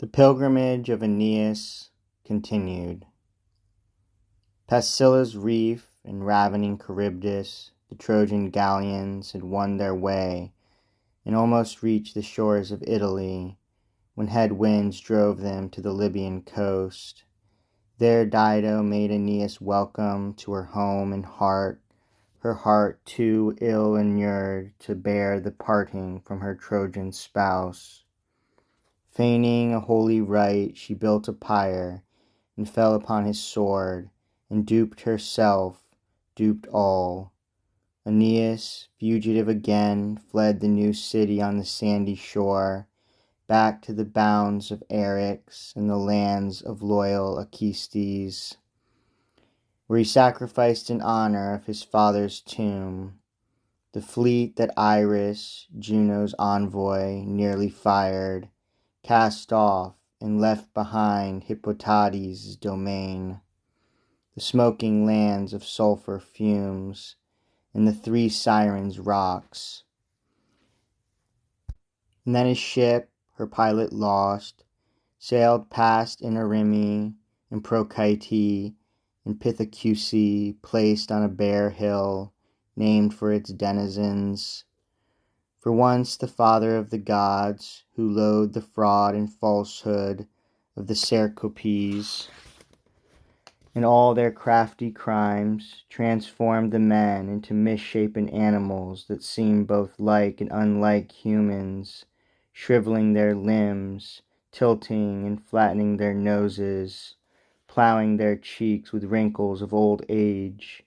The pilgrimage of Aeneas continued. Past Scylla's reef and ravening Charybdis, the Trojan galleons had won their way and almost reached the shores of Italy, when head winds drove them to the Libyan coast. There Dido made Aeneas welcome to her home and heart, her heart too ill inured to bear the parting from her Trojan spouse. Feigning a holy rite, she built a pyre, and fell upon his sword, and duped herself, duped all. Aeneas, fugitive again, fled the new city on the sandy shore, back to the bounds of Eryx and the lands of loyal Acestes, where he sacrificed in honor of his father's tomb. The fleet that Iris, Juno's envoy, nearly fired, cast off and left behind Hippotades' domain, the smoking lands of sulphur fumes, and the three Sirens' rocks. And then his ship, her pilot lost, sailed past Inarime and Prochyte and Pithecusae, placed on a bare hill, named for its denizens. For once the father of the gods, who loathed the fraud and falsehood of the Cercopes, and all their crafty crimes, transformed the men into misshapen animals that seemed both like and unlike humans, shriveling their limbs, tilting and flattening their noses, ploughing their cheeks with wrinkles of old age.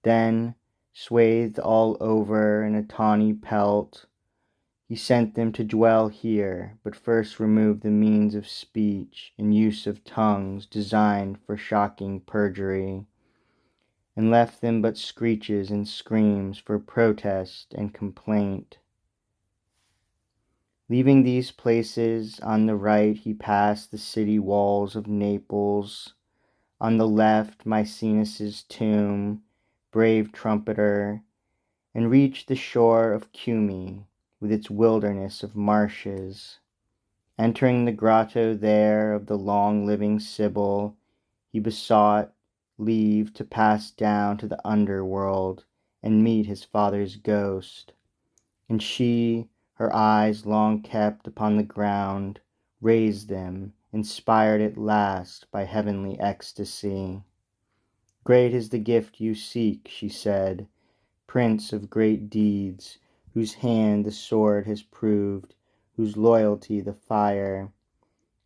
Then, swathed all over in a tawny pelt, he sent them to dwell here, but first removed the means of speech and use of tongues designed for shocking perjury, and left them but screeches and screams for protest and complaint. Leaving these places, on the right he passed the city walls of Naples, on the left Maecenas' tomb, brave trumpeter, and reached the shore of Cumae with its wilderness of marshes. Entering the grotto there of the long-living Sibyl, he besought leave to pass down to the underworld and meet his father's ghost. And she, her eyes long kept upon the ground, raised them, inspired at last by heavenly ecstasy. Great is the gift you seek, she said, prince of great deeds, whose hand the sword has proved, whose loyalty the fire.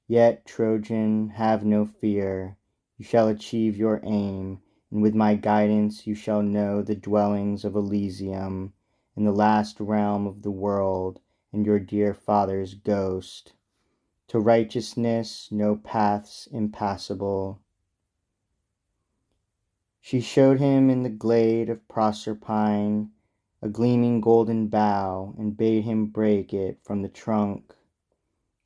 Yet, Trojan, have no fear, you shall achieve your aim, and with my guidance you shall know the dwellings of Elysium, and the last realm of the world, and your dear father's ghost. To righteousness no paths impassable. She showed him in the glade of Proserpine a gleaming golden bough, and bade him break it from the trunk.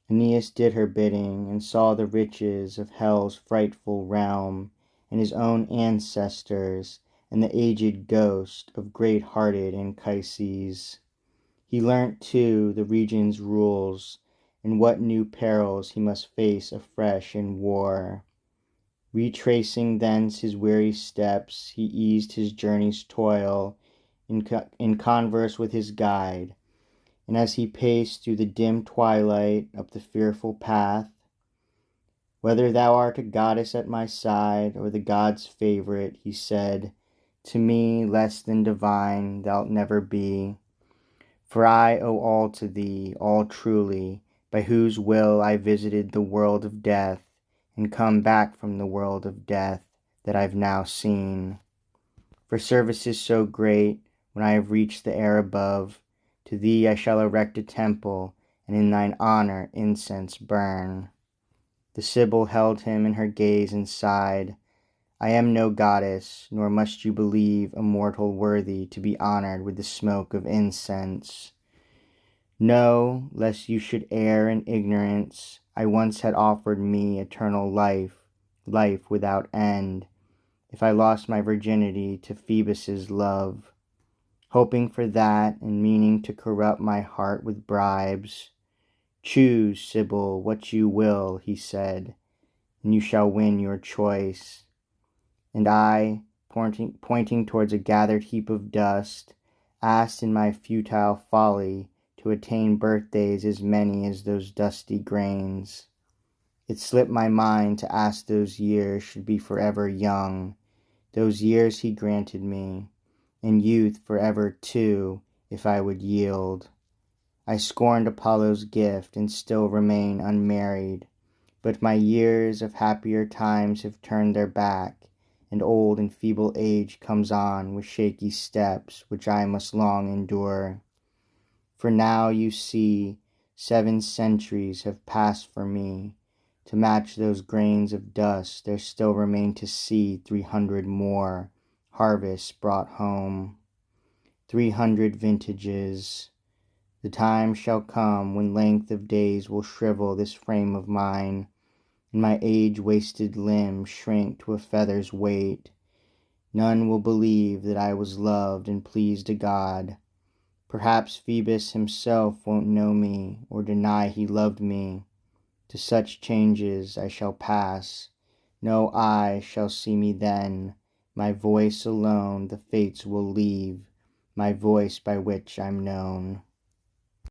Aeneas did her bidding, and saw the riches of hell's frightful realm, and his own ancestors, and the aged ghost of great-hearted Anchises. He learnt, too, the region's rules, and what new perils he must face afresh in war. Retracing thence his weary steps, he eased his journey's toil in converse with his guide, and as he paced through the dim twilight up the fearful path, "Whether thou art a goddess at my side, or the god's favourite," he said, "to me less than divine thou'lt never be. For I owe all to thee, all truly, by whose will I visited the world of death, and come back from the world of death that I've now seen. For services so great, when I have reached the air above, to thee I shall erect a temple, and in thine honour incense burn." The Sibyl held him in her gaze and sighed, "I am no goddess, nor must you believe a mortal worthy to be honoured with the smoke of incense. Know, lest you should err in ignorance, I once had offered me eternal life, life without end, if I lost my virginity to Phoebus' love, hoping for that and meaning to corrupt my heart with bribes. Choose, Sibyl, what you will, he said, and you shall win your choice. And I, pointing towards a gathered heap of dust, asked in my futile folly to attain birthdays as many as those dusty grains. It slipped my mind to ask those years should be forever young. Those years he granted me, and youth forever too, if I would yield. I scorned Apollo's gift and still remain unmarried, but my years of happier times have turned their back, and old and feeble age comes on with shaky steps which I must long endure. For now you see 7 centuries have passed for me. To match those grains of dust there still remain to see 300 more harvests brought home. 300 vintages. The time shall come when length of days will shrivel this frame of mine, and my age-wasted limbs shrink to a feather's weight. None will believe that I was loved and pleased a god. Perhaps Phoebus himself won't know me, or deny he loved me. To such changes I shall pass. No eye shall see me then. My voice alone the fates will leave, my voice by which I'm known.